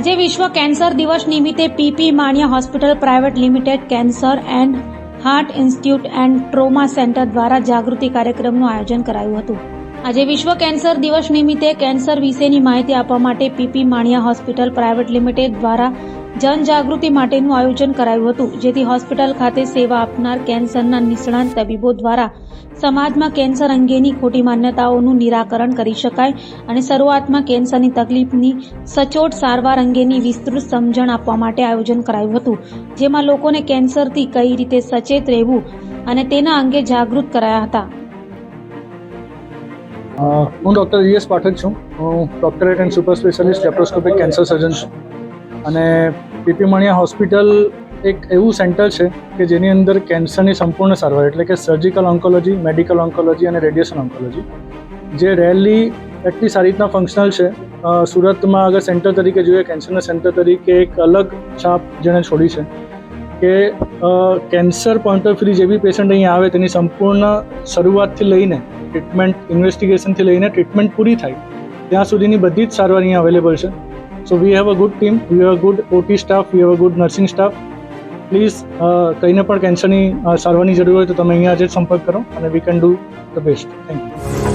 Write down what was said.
આજે વિશ્વ કેન્સર દિવસ નિમિત્તે PP Maniya hospital private limited cancer and heart institute and trauma centre દ્વારા જાગૃતિ કાર્યક્રમનું આયોજન કરાયું હતું. આજે વિશ્વ કેન્સર દિવસ નિમિત્તે કેન્સર વિશેની માહિતી આપવા માટે PP Maniya hospital private limited દ્વારા જનજાગૃતિ માટેનું આયોજન કરાયું હતું, જેથી હોસ્પિટલ ખાતે સેવા આપનાર કેન્સરના નિષ્ણાત તબીબો દ્વારા સમાજમાં કેન્સર અંગેની ખોટી માન્યતાઓનું નિરાકરણ કરી શકાય અને શરૂઆતમાં કેન્સરની તકલીફની સચોટ સારવાર અંગેની વિસ્તૃત સમજણ આપવા માટે આયોજન કરાયું હતું, જેમાં લોકોને કેન્સરથી કઈ રીતે સચેત રહેવું અને તેના અંગે જાગૃત કરાયા હતા. હું ડૉક્ટર જી.એસ. પાઠક છું. હું doctorate and super specialist laparoscopic cancer સર્જન છું અને પીપી માણિયા હોસ્પિટલ એક એવું સેન્ટર છે કે જેની અંદર કેન્સરની સંપૂર્ણ સારવાર એટલે કે સર્જિકલ ઓન્કોલોજી, મેડિકલ ઓન્કોલોજી અને રેડિયેશન ઓન્કોલોજી જે રેરલી એટલી સારી રીતના ફંક્શનલ છે. સુરતમાં અગર સેન્ટર તરીકે જોઈએ, કેન્સરના સેન્ટર તરીકે એક અલગ છાપ જેણે છોડી છે કે કેન્સર પોઈન્ટ ઓફ વ્યૂ જે બી પેશન્ટ અહીંયા આવે તેની સંપૂર્ણ શરૂઆતથી લઈને ટ્રીટમેન્ટ, ઇન્વેસ્ટિગેશનથી લઈને ટ્રીટમેન્ટ પૂરી થાય ત્યાં સુધીની બધી જ સારવાર અહીંયા અવેલેબલ છે. So we have a good team, we have a good OT staff, we have a good nursing staff. Please કંઈને પણ કેન્સરની સારવારની જરૂર હોય તો તમે અહીંયા આજે જ સંપર્ક કરો અને we can do the best. Thank you.